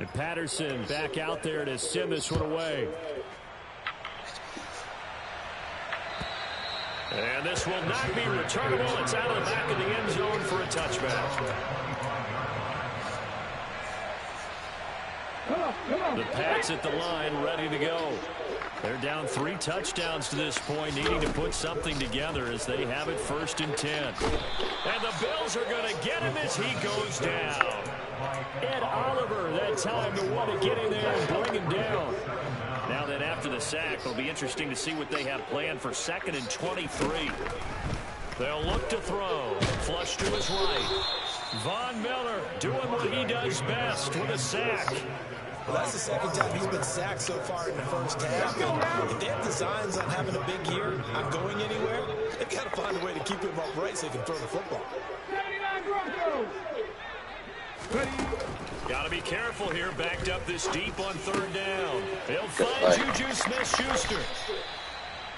And Patterson back out there to send this one away. And this will not be returnable. It's out of the back of the end zone for a touchback. The Pats at the line, ready to go. They're down 3 touchdowns to this point, needing to put something together as they have it 1st and 10. And the Bills are going to get him as he goes down. Ed Oliver, that time to want to get in there and bring him down. Now then, after the sack, it'll be interesting to see what they have planned for 2nd and 23. They'll look to throw. Flush to his right. Von Miller doing what he does best with a sack. Well, that's the 2nd time he's been sacked so far in the 1st half. And if they have designs on having a big year, not going anywhere, they've got to find a way to keep him upright so he can throw the football. Got to be careful here, backed up this deep on 3rd down. They'll find Juju Smith-Schuster.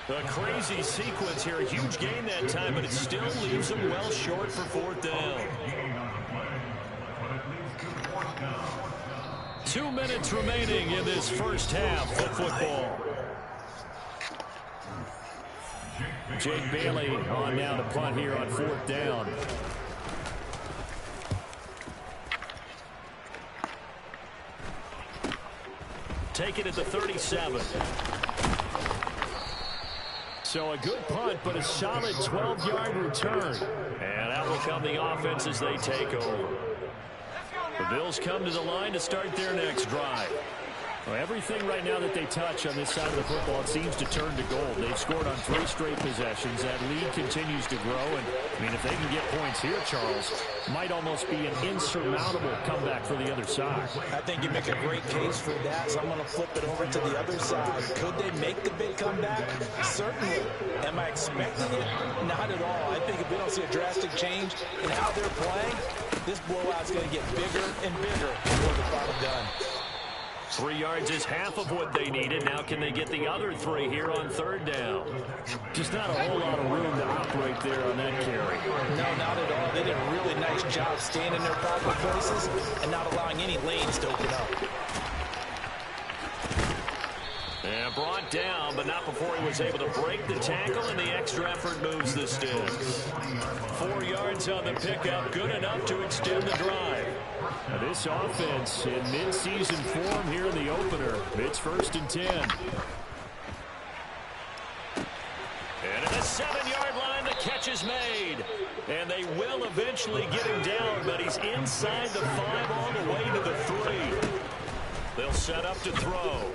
A crazy sequence here. A huge gain that time, but it still leaves them well short for 4th down. 2 minutes remaining in this 1st half of football. Jake Bailey on now to punt here on 4th down. Take it at the 37. So a good punt, but a solid 12-yard return. And out will come the offense as they take over. The Bills come to the line to start their next drive. Well, everything right now that they touch on this side of the football, it seems to turn to gold. They've scored on 3 straight possessions. That lead continues to grow. And, I mean, if they can get points here, Charles, might almost be an insurmountable comeback for the other side. I think you make a great case for that, so I'm going to flip it over to the other side. Could they make the big comeback? Certainly. Am I expecting it? Not at all. I think if we don't see a drastic change in how they're playing, this blowout's going to get bigger and bigger before the final done. 3 yards is half of what they needed. Now can they get the other 3 here on 3rd down? Just not a whole lot of room to operate there on that carry. No, not at all. They did a really nice job staying in their proper places and not allowing any lanes to open up. And brought down, but not before he was able to break the tackle, and the extra effort moves the sticks. 4 yards on the pickup, good enough to extend the drive. Now this offense in mid-season form here in the opener. It's 1st and 10. And at the 7-yard line, the catch is made. And they will eventually get him down, but he's inside the 5 all the way to the 3. They'll set up to throw.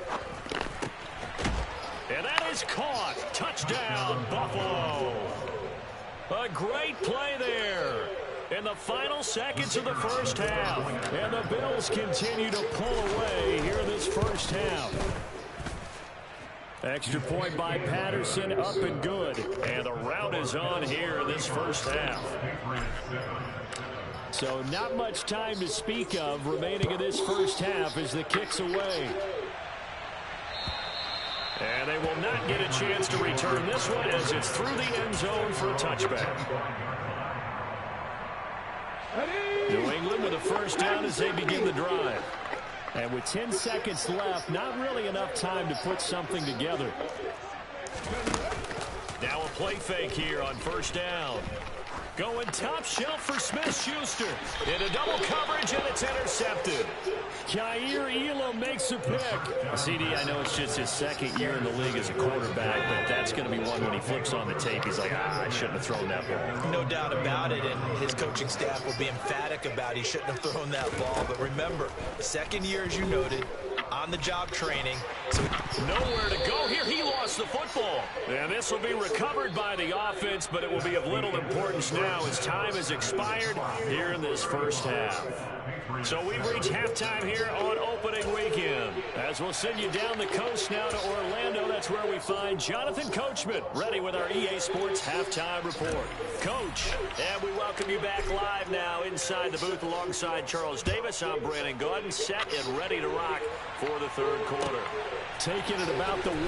And that is caught. Touchdown, Buffalo. A great play there in the final seconds of the 1st half. And the Bills continue to pull away here in this 1st half. Extra point by Patterson, up and good. And the route is on here in this 1st half. So not much time to speak of remaining in this 1st half as the kick's away. And they will not get a chance to return this one as it's through the end zone for a touchback. New England with a 1st down as they begin the drive. And with 10 seconds left, not really enough time to put something together. Now a play fake here on 1st down. Going top shelf for Smith-Schuster. Into double coverage, and it's intercepted. Kaiir Elam makes a pick. CD, I know it's just his 2nd year in the league as a quarterback, but that's going to be one when he flips on the tape. He's like, I shouldn't have thrown that ball. No doubt about it, and his coaching staff will be emphatic about he shouldn't have thrown that ball. But remember, 2nd year, as you noted, on-the-job training. So nowhere to go here. He lost the football. And this will be recovered by the offense, but it will be of little importance now as time has expired here in this 1st half. So we've reached halftime here on opening weekend. As we'll send you down the coast now to Orlando, that's where we find Jonathan Coachman, ready with our EA Sports Halftime Report. Coach, and we welcome you back live now inside the booth alongside Charles Davis. I'm Brandon Gordon, set and ready to rock for the 3rd quarter. Taking it about the 1.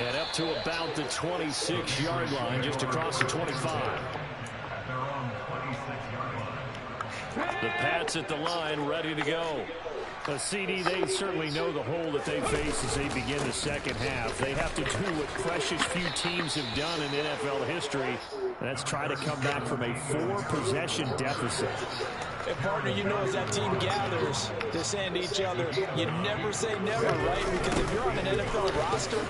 And up to about the 26-yard line, just across the 25. The Pats at the line, ready to go. CD, they certainly know the hole that they face as they begin the second half. They have to do what precious few teams have done in NFL history. That's try to come back from a 4-possession deficit. And partner, you know, as that team gathers, they're saying to each other, you never say never, right? Because if you're on an NFL roster,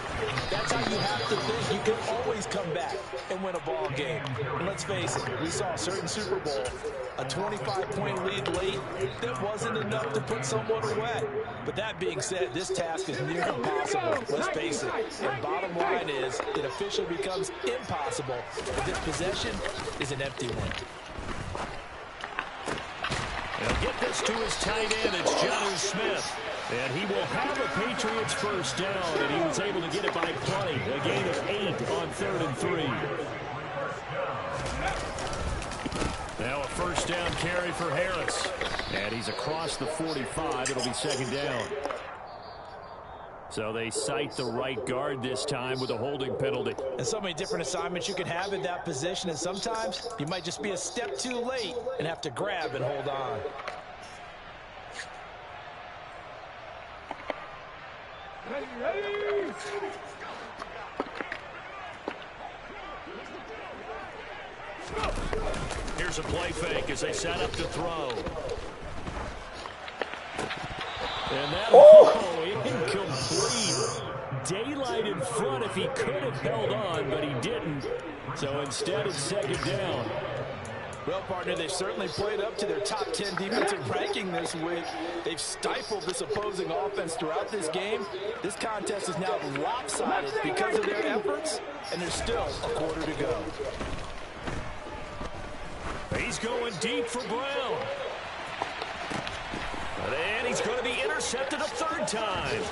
that's how you have to think. You can always come back and win a ball game. And let's face it, we saw a certain Super Bowl, a 25-point lead late that wasn't enough to put someone away. But that being said, this task is near impossible. Let's face it. And bottom line is, it officially becomes impossible if this possession is an empty one. He'll get this to his tight end. It's Jonnu Smith. And he will have a Patriots first down, and he was able to get it by plenty. A gain of 8 on 3rd and 3. Now a first down carry for Harris. And he's across the 45. It'll be second down. So they cite the right guard this time with a holding penalty. And so many different assignments you can have at that position, and sometimes you might just be a step too late and have to grab and hold on. Ready. Here's a play fake as they set up to throw. And that incomplete. Daylight in front if he could have held on, but he didn't. So instead it's second down. Well, partner, they've certainly played up to their top 10 defensive ranking this week. They've stifled this opposing offense throughout this game. This contest is now lopsided because of their efforts, and there's still a quarter to go. He's going deep for Brown. And he's going to be intercepted a 3rd time.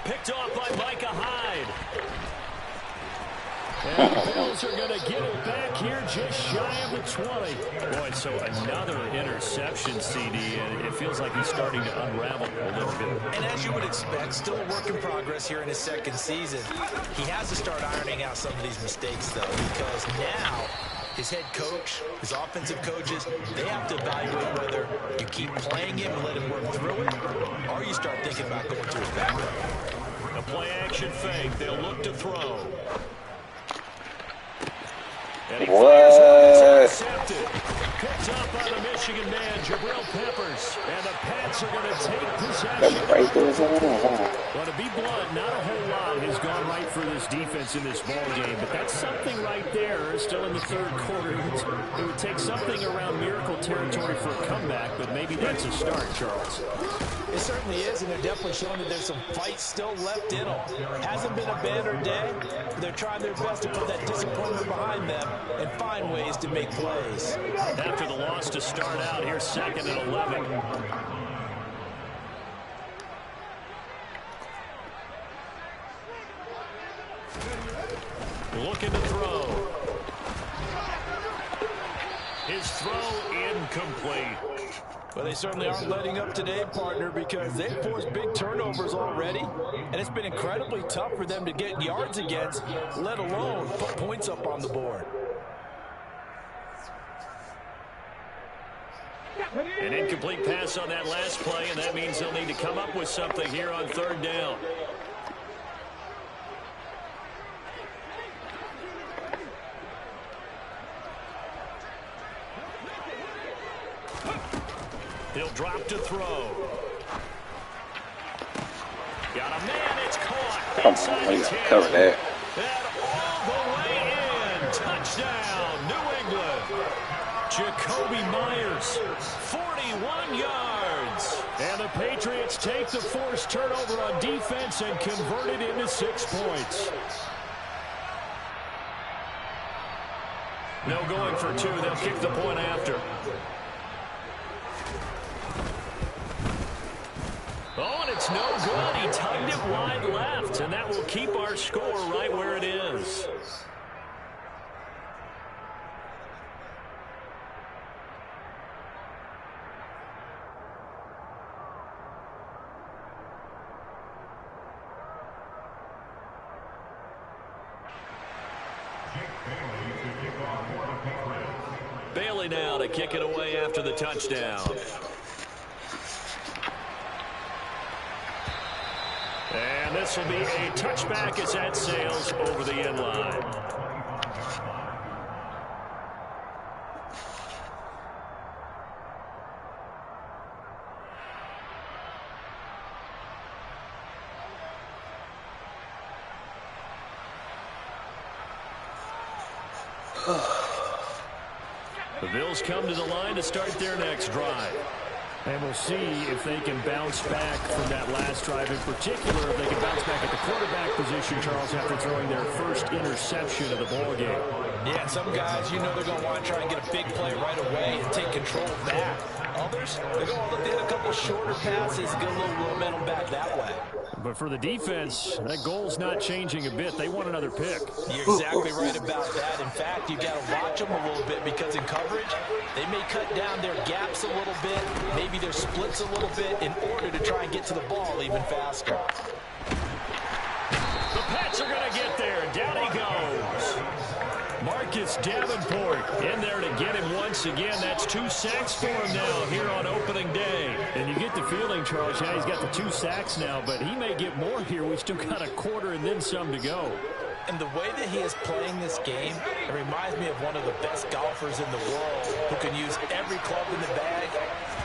Picked off by Micah Hyde. And the Bills are going to get it back here just shy of the 20. Boy, so another interception, CD, and it feels like he's starting to unravel a little bit. And as you would expect, still a work in progress here in his second season. He has to start ironing out some of these mistakes, though, because now his head coach, his offensive coaches, they have to evaluate whether you keep playing him and let him work through it, or you start thinking about going to his backup. A play-action fake. They'll look to throw. And he fires one. It's intercepted. Picked up by the Michigan man, Jabril Peppers. And the Pats are going to take possession. Well, to be blunt, not a whole lot has gone right for this defense in this ball game, but that's something right there. Still in the 3rd quarter. It would take something around miracle territory for a comeback, but maybe that's a start, Charles. It certainly is, and they're definitely showing that there's some fight still left in them. Hasn't been a banner day, but they're trying their best to put that disappointment behind them and find ways to make plays. After the loss to start out, here's 2nd and 11. Looking to throw. His throw incomplete. Well, they certainly aren't letting up today, partner, because they've forced big turnovers already, and it's been incredibly tough for them to get yards against, let alone put points up on the board. An incomplete pass on that last play, and that means they'll need to come up with something here on 3rd down. He'll drop to throw. Got a man, it's caught. Inside the 10. Cover that. And all the way in. Touchdown, New England. Jacoby Myers, 41 yards. And the Patriots take the forced turnover on defense and convert it into 6 points. No going for 2. They'll kick the point after. Oh, and it's no good. He tugged it wide left, and that will keep our score right where it is. Bailey now to kick it away after the touchdown. And this will be a touchback as that sails over the end line. The Bills come to the line to start their next drive. And we'll see if they can bounce back from that last drive. In particular, if they can bounce back at the quarterback position, Charles, after throwing their first interception of the ballgame. Yeah, some guys, you know they're going to want to try and get a big play right away and take control of that. Others, they're going to look to hit a couple shorter passes, get a little momentum back that way. But for the defense, that goal's not changing a bit. They want another pick. You're exactly right about that. In fact, you got to watch them a little bit because in coverage, they may cut down their gaps a little bit, maybe their splits a little bit in order to try and get to the ball even faster. The Pats are going to get there. Down he goes. Marcus Davenport in there to get him once again. That's 2 sacks for him now here on opening day. And you get the feeling, Charles, yeah, he's got the 2 sacks now, but he may get more here. We still got a quarter and then some to go. And the way that he is playing this game, it reminds me of one of the best golfers in the world who can use every club in the bag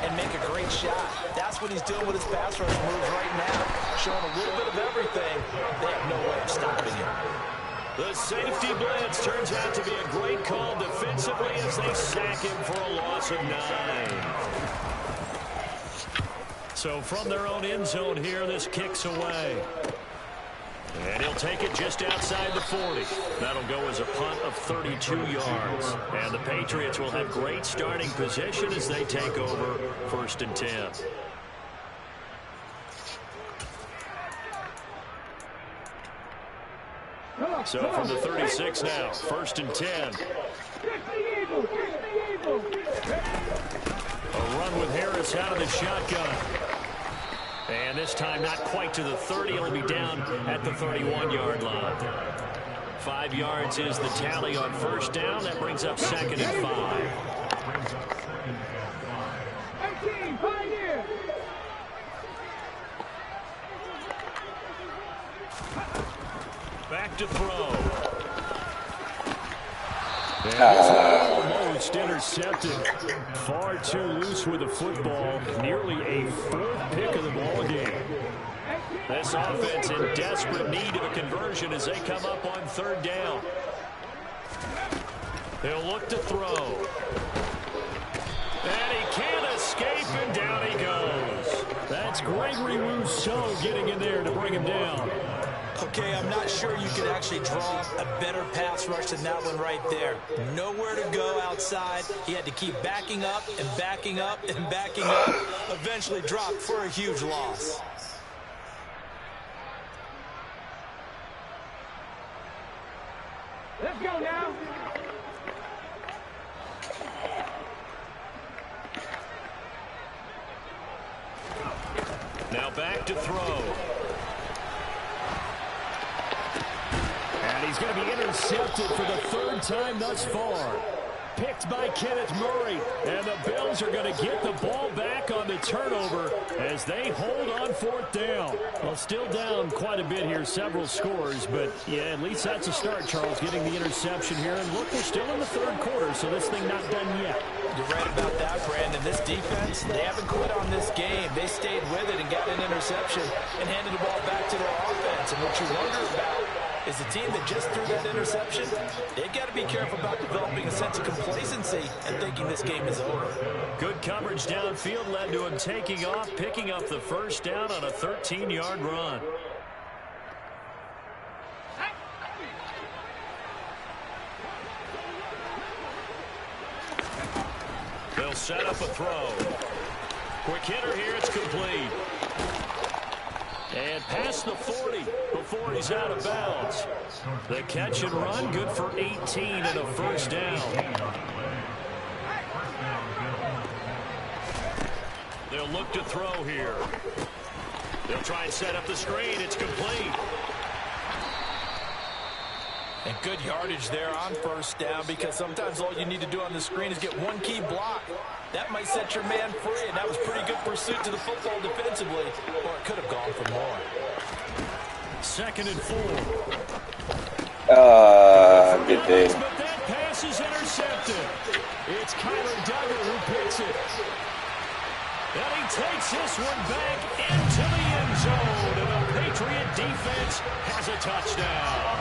and make a great shot. That's what he's doing with his pass rush moves right now, showing a little bit of everything. They have no way of stopping him. The safety blitz turns out to be a great call defensively as they sack him for a loss of 9. So from their own end zone here, this kicks away. And he'll take it just outside the 40. That'll go as a punt of 32 yards. And the Patriots will have great starting position as they take over 1st and 10. So from the 36 now, 1st and 10. A run with Harris out of the shotgun. And this time not quite to the 30. It'll be down at the 31-yard line. 5 yards is the tally on 1st down. That brings up 2nd and 5. Back to throw. And this one almost intercepted. Far too loose with the football. Nearly a 4th pick of the ball game. This offense in desperate need of a conversion as they come up on 3rd down. They'll look to throw. And he can't escape, and down he goes. That's Gregory Rousseau getting in there to bring him down. Okay, I'm not sure you could actually draw a better pass rush than that one right there. Nowhere to go outside. He had to keep backing up and backing up and backing up. Eventually dropped for a huge loss. Let's go now. Now back to throw. And he's going to be intercepted for the 3rd time thus far. Picked by Kenneth Murray. And the Bills are going to get the ball back on the turnover as they hold on 4th down. Well, still down quite a bit here, several scores. But, yeah, at least that's a start, Charles, getting the interception here. And look, we're still in the 3rd quarter, so this thing not done yet. You're right about that, Brandon. This defense, they haven't quit on this game. They stayed with it and got an interception and handed the ball back to their offense. And what you wonder about is the team that just threw that interception, they've got to be careful about developing a sense of complacency and thinking this game is over. Good coverage downfield led to him taking off, picking up the 1st down on a 13-yard run. They'll set up a throw. Quick hitter here, it's complete. And past the 40 before he's out of bounds. The catch and run, good for 18 and a 1st down. They'll look to throw here. They'll try and set up the screen. It's complete. And good yardage there on first down, because sometimes all you need to do on the screen is get one key block. That might set your man free, and that was pretty good pursuit to the football defensively, or it could have gone for more. 2nd and 4. Good day. But that pass is intercepted. It's Kyler Duggar who picks it. And he takes this one back into the end zone, and the Patriot defense has a touchdown.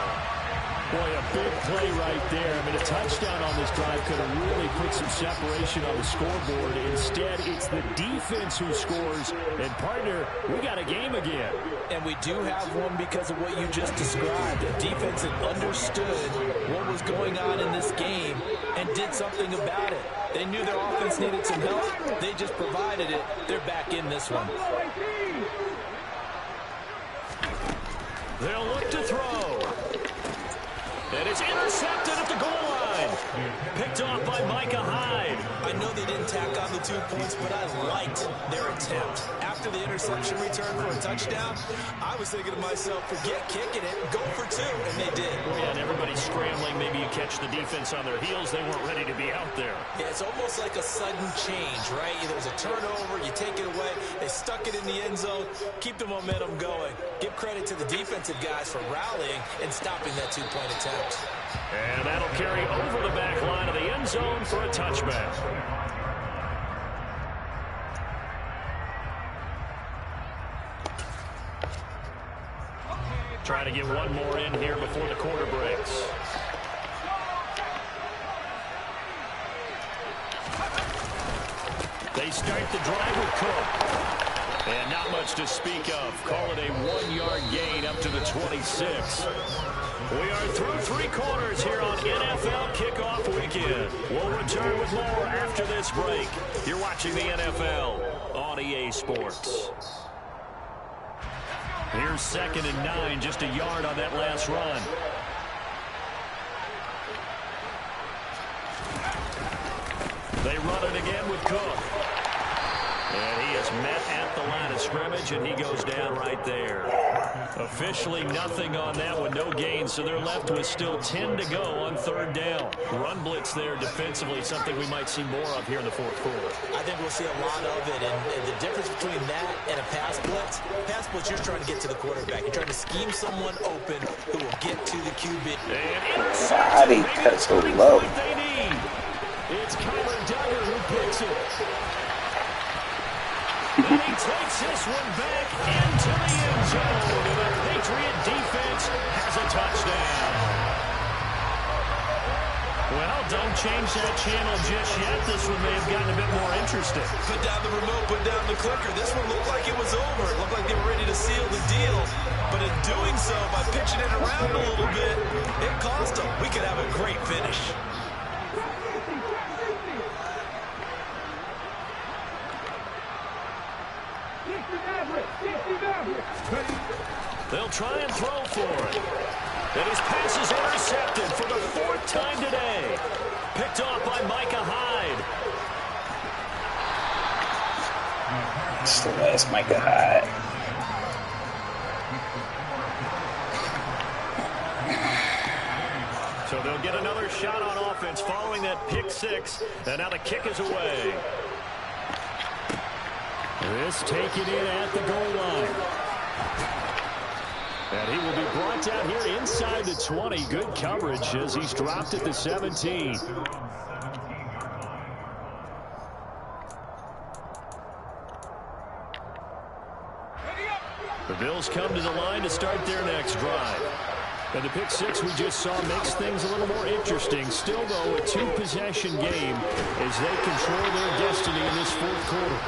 Boy, a big play right there. I mean, a touchdown on this drive could have really put some separation on the scoreboard. Instead, it's the defense who scores. And, partner, we got a game again. And we do have one because of what you just described. The defense had understood what was going on in this game and did something about it. They knew their offense needed some help. They just provided it. They're back in this one. They'll look to throw. And it's intercepted at the goal line. Picked off by Micah Hyde. I know they didn't tack on the 2 points, but I liked their attempt. After the interception return for a touchdown, I was thinking to myself, forget kicking it, go for 2, and they did. Yeah, and everybody's scrambling. Maybe you catch the defense on their heels. They weren't ready to be out there. Yeah, it's almost like a sudden change, right? There was a turnover, you take it away, they stuck it in the end zone, keep the momentum going. Give credit to the defensive guys for rallying and stopping that 2-point attempt. And that'll carry over the back line of the end zone for a touchback. Trying to get one more in here before the quarter breaks. They start the drive with Cook. And not much to speak of. Call it a 1-yard gain up to the 26. We are through 3 quarters here on NFL Kickoff Weekend. We'll return with more after this break. You're watching the NFL on EA Sports. Here's 2nd and 9, just a yard on that last run. They run it again with Cook. And he is met at the line of scrimmage, and he goes down right there. Officially nothing on that one, no gain, so they're left with still 10 to go on 3rd down. Run blitz there defensively, something we might see more of here in the 4th quarter. I think we'll see a lot of it, and the difference between that and a pass blitz, you're trying to get to the quarterback. You're trying to scheme someone open who will get to the QB. Body cut so low. It's Kyler Duggar who picks it. And he takes this one back into the end zone. And the Patriot defense has a touchdown. Well, don't change that channel just yet. This one may have gotten a bit more interesting. Put down the remote, put down the clicker. This one looked like it was over. It looked like they were ready to seal the deal. But in doing so, by pitching it around a little bit, it cost them. We could have a great finish. They'll try and throw for it. And his pass is intercepted for the 4th time today. Picked off by Micah Hyde. It's the last Micah Hyde. So they'll get another shot on offense following that pick 6. And now the kick is away. This taken in at the goal line. And he will be brought down here inside the 20. Good coverage as he's dropped at the 17. The Bills come to the line to start their next drive. And the pick 6 we just saw makes things a little more interesting. Still, though, a 2-possession game as they control their destiny in this 4th quarter.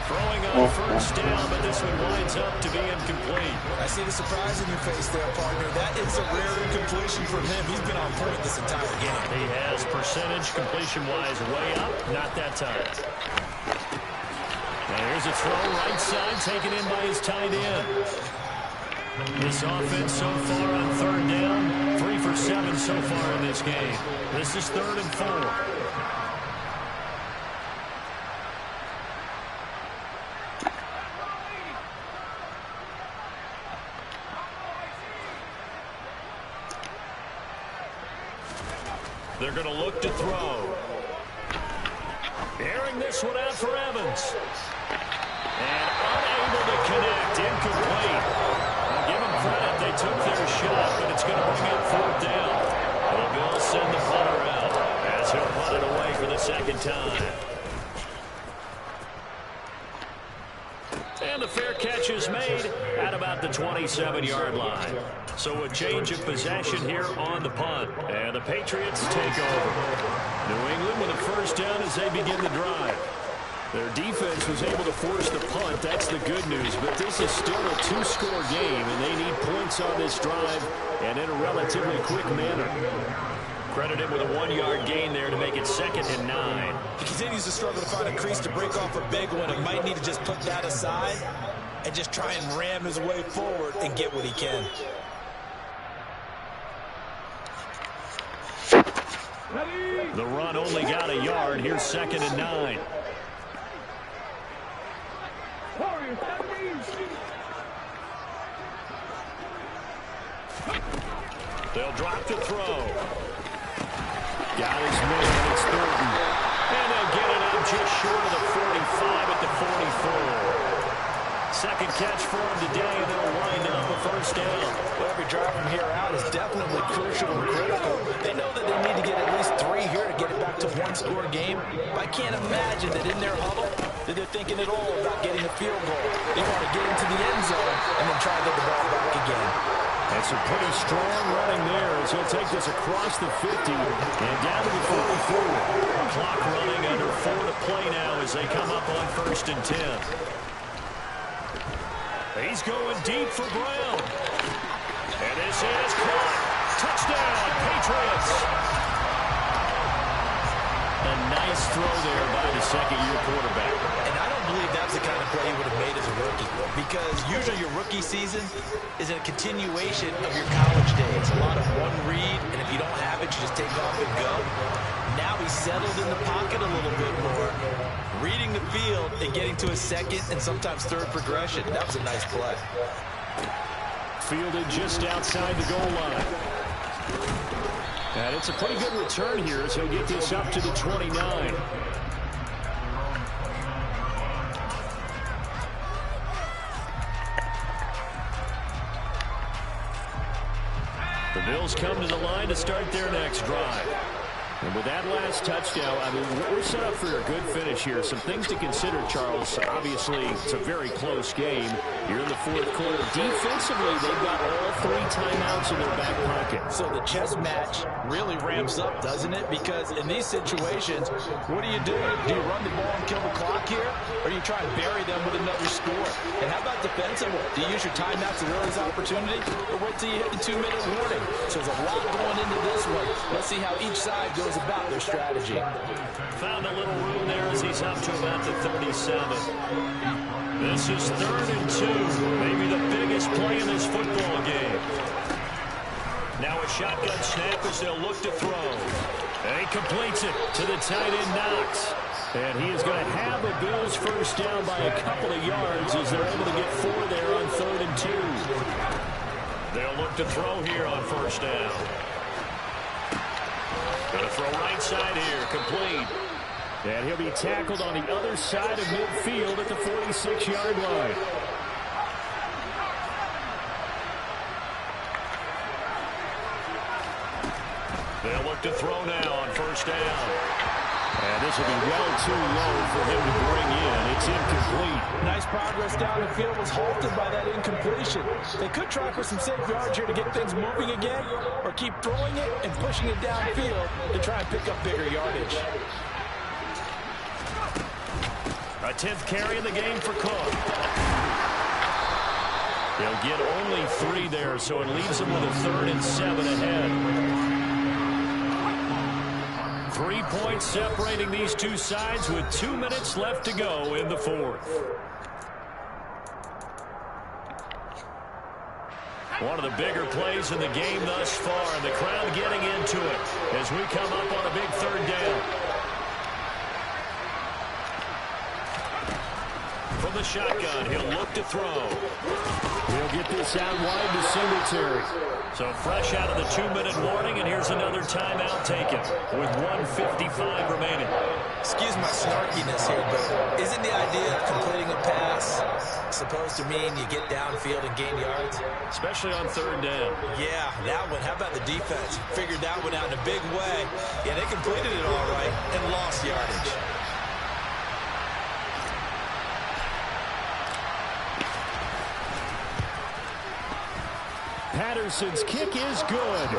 Throwing on 1st down, but this one winds up to be incomplete. I see the surprise in your face there, partner. That is a rare incompletion from him. He's been on point this entire game. He has percentage completion-wise way up. Not that time. And here's a throw right side taken in by his tight end. This offense so far on 3rd down, 3 for 7 so far in this game. This is 3rd and 4. They're going to look to throw. Airing this one out for Evans. And unable to connect. Incomplete. I'll give them credit. They took their shot, but it's going to bring up fourth down. And the Bills send the punter out as he'll punt it away for the second time. And the fair catch is made at about the 27-yard line. So a change of possession here on the punt. And the Patriots take over. New England with a first down as they begin the drive. Their defense was able to force the punt. That's the good news. But this is still a two-score game, and they need points on this drive and in a relatively quick manner. Credited with a 1-yard gain there to make it 2nd and 9. He continues to struggle to find a crease to break off a big one and might need to just put that aside and just try and ram his way forward and get what he can. The run only got a yard. Here's 2nd and 9. They'll drop to throw. Got his man. It's Thornton. And they'll get it up just short of the 45 at the 44. Second catch for him today, and they'll wind up a first down. Well, every drive from here out is definitely crucial and critical. They know that they need to get at least 3 here to get it back to one-score game. But I can't imagine that in their huddle that they're thinking at all about getting a field goal. They want to get into the end zone and then try to get the ball back again. That's a pretty strong running there as he'll take this across the 50 and down to the 44. Clock running under 4 to play now as they come up on 1st and 10. He's going deep for Brown. And this is caught. Touchdown, Patriots. A nice throw there by the second-year quarterback. And I don't believe that's the kind of play he would have made as a rookie, because usually your rookie season is a continuation of your college days. A lot of one read, and if you don't have it, you just take off and go. Now he's settled in the pocket a little bit more, reading the field and getting to his second and sometimes third progression. That was a nice play. Fielded just outside the goal line. And it's a pretty good return here as he'll get this up to the 29. The Bills come to the line to start their next drive. And with that last touchdown, I mean, we're set up for a good finish here. Some things to consider, Charles. Obviously, it's a very close game. You're in the fourth quarter. Defensively, they've got all 3 timeouts in their back pocket. So the chess match really ramps up, doesn't it? Because in these situations, what do you do? Do you run the ball and kill the clock here? Or do you try and bury them with another score? And how about defensively? Do you use your timeouts to realize opportunity? Or wait till you hit the 2-minute warning? So there's a lot going into this one. Let's see how each side goes about their strategy. Found a little room there as he's up to about the 37. This is 3rd and 2. Maybe the biggest play in this football game. Now a shotgun snap as they'll look to throw. And he completes it to the tight end Knox. And he is going to have the Bills first down by a couple of yards as they're able to get 4 there on 3rd and 2. They'll look to throw here on first down. Going to throw right side here, complete. And he'll be tackled on the other side of midfield at the 46-yard line. They'll look to throw now on first down. And this will be well too low for him to bring in. It's incomplete. Nice progress down the field was halted by that incompletion. They could try for some safe yards here to get things moving again, or keep throwing it and pushing it downfield to try and pick up bigger yardage. A 10th carry in the game for Cook. They'll get only 3 there, so it leaves them with a 3rd and 7 ahead. 3 points separating these two sides with 2 minutes left to go in the 4th. One of the bigger plays in the game thus far, and the crowd getting into it as we come up on a big 3rd down. From the shotgun, he'll look to throw. He'll get this out wide to Singletary. So fresh out of the 2-minute warning, and here's another timeout taken with 1:55 remaining. Excuse my snarkiness here, but isn't the idea of completing a pass supposed to mean you get downfield and gain yards? Especially on third down. Yeah, that one. How about the defense? Figured that one out in a big way. Yeah, they completed it all right and lost yardage. Patterson's kick is good.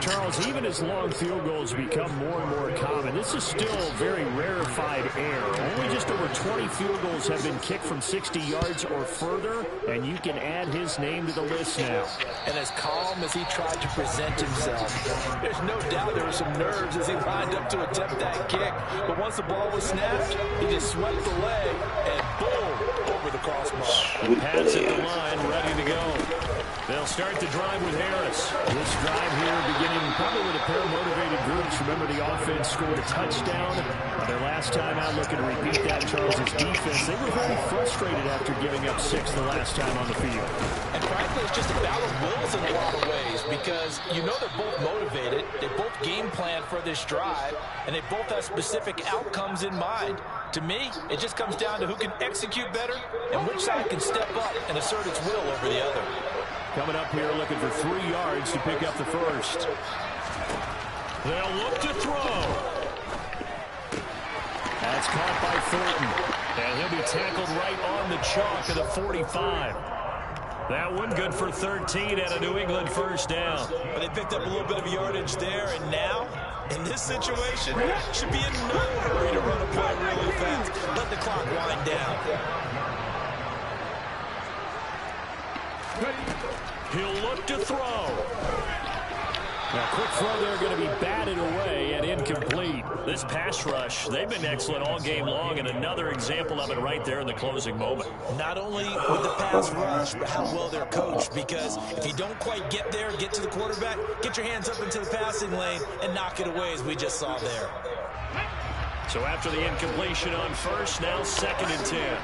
Charles, even as long field goals become more and more common, this is still very rarefied air. Only just over 20 field goals have been kicked from 60 yards or further, and you can add his name to the list now. And as calm as he tried to present himself, there's no doubt there were some nerves as he lined up to attempt that kick. But once the ball was snapped, he just swept the leg and boom, over the crossbar. Pass at the line, ready to go. They'll start the drive with Harris. This drive here beginning probably with a pair of motivated groups. Remember, the offense scored a touchdown their last time out. Looking to repeat that. Charles' defense, they were very frustrated after giving up 6 the last time on the field. And frankly, it's just a battle of wills in a lot of ways because you know they're both motivated. They both game plan for this drive, and they both have specific outcomes in mind. To me, it just comes down to who can execute better and which side can step up and assert its will over the other. Coming up here looking for 3 yards to pick up the first. They'll look to throw. That's caught by Thornton. And he'll be tackled right on the chalk of the 45. That one good for 13 and a New England first down. But they picked up a little bit of yardage there, and now, in this situation, should be in no hurry to run a play really fast. Let the clock wind down. He'll look to throw. Now, quick throw there going to be batted away and incomplete. This pass rush, they've been excellent all game long, and another example of it right there in the closing moment. Not only with the pass rush, but how well they're coached, because if you don't quite get there, get to the quarterback, get your hands up into the passing lane and knock it away, as we just saw there. So after the incompletion on first, now 2nd and 10.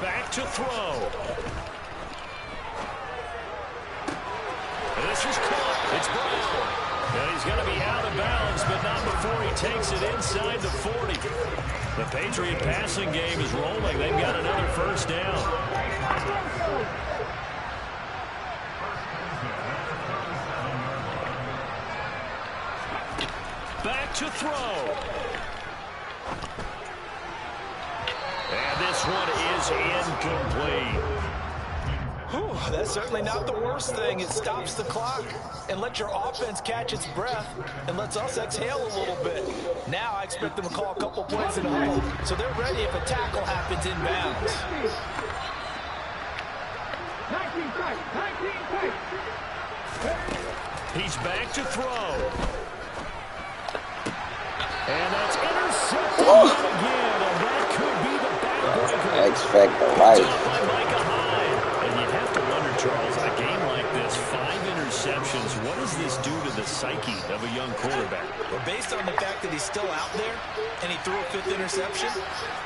Back to throw. This is caught. It's Brown. And he's going to be out of bounds, but not before he takes it inside the 40. The Patriot passing game is rolling. They've got another first down. Back to throw. And this one is incomplete. Whew, that's certainly not the worst thing. It stops the clock and lets your offense catch its breath and lets us exhale a little bit. Now I expect them to call a couple plays in a huddle, so they're ready if a tackle happens in bounds. He's back to throw. And that's intercepted again, and that could be the backbreaker. X-Factor life. And you have to wonder, Charles, in a game like this, 5 interceptions, what does this do to the psyche of a young quarterback? Well, based on the fact that he's still out there and he threw a 5th interception,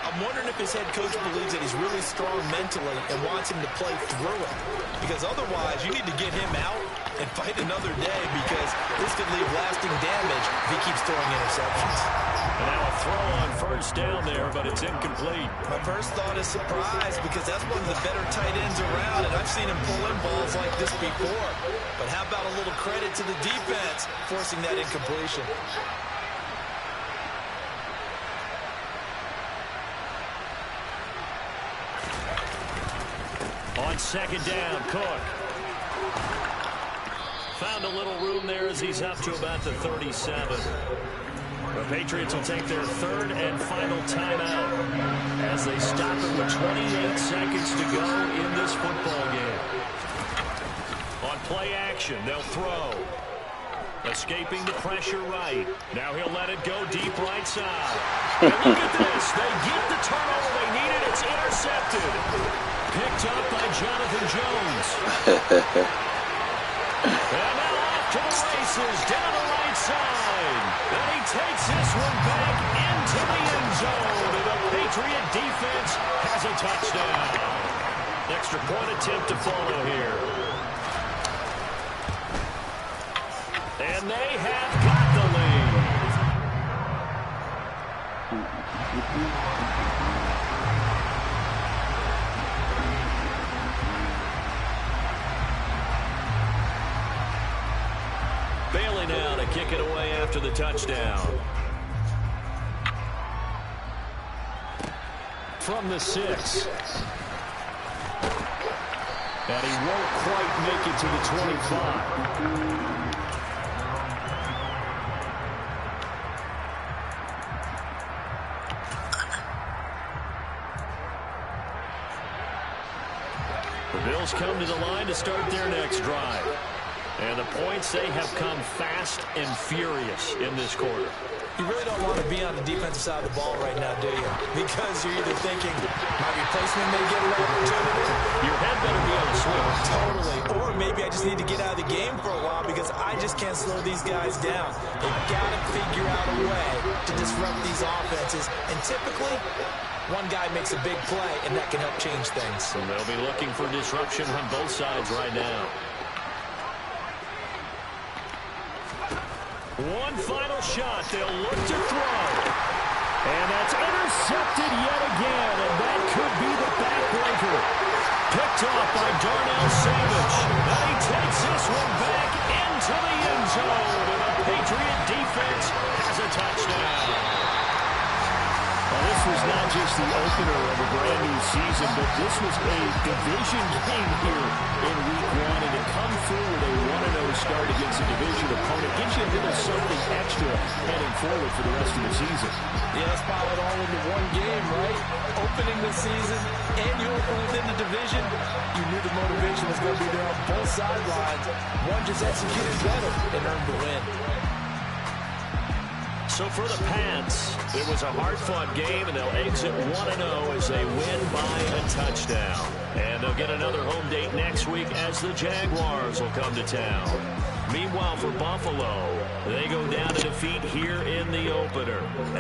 I'm wondering if his head coach believes that he's really strong mentally and wants him to play through it. Because otherwise, you need to get him out and fight another day, because this could leave lasting damage if he keeps throwing interceptions. And now a throw on first down there, but it's incomplete. My first thought is surprise, because that's one of the better tight ends around, and I've seen him pull in balls like this before. But how about a little credit to the defense forcing that incompletion? On 2nd down, Cook. Found a little room there as he's up to about the 37. The Patriots will take their 3rd and final timeout as they stop it with 28 seconds to go in this football game. On play action, they'll throw. Escaping the pressure right. Now he'll let it go deep right side. And look at this. They get the turnover they needed. It's intercepted. Picked up by Jonathan Jones. And now off to the races, down the right side. And he takes this one back into the end zone. And the Patriot defense has a touchdown. Extra point attempt to follow here. And they have got the lead. Bailey now to kick it away after the touchdown. From the 6. And he won't quite make it to the 25. The Bills come to the line to start their next drive. And the points, they have come fast and furious in this quarter. You really don't want to be on the defensive side of the ball right now, do you? Because you're either thinking, my replacement may get an opportunity. Your head better be on the swivel. Totally. Or maybe I just need to get out of the game for a while because I just can't slow these guys down. They've got to figure out a way to disrupt these offenses. And typically, one guy makes a big play, and that can help change things. And they'll be looking for disruption on both sides right now. One final shot. They'll look to throw. And that's intercepted yet again. And that could be the backbreaker. Picked off by Darnell Savage. And he takes this one back into the end zone. And the Patriot defense has a touchdown. Well, this was not just the opener of a brand new season, but this was a division game here in Week 1. And to come through with a 1-0 start against a division opponent gives you a little something extra heading forward for the rest of the season. Yeah, let's pile it all into one game, right? Opening the season, and you open within the division. You knew the motivation was going to be there on both sidelines. One just executed better and earned the win. So for the Pats, it was a hard-fought game, and they'll exit 1-0 as they win by a touchdown. And they'll get another home date next week as the Jaguars will come to town. Meanwhile, for Buffalo, they go down to defeat here in the opener.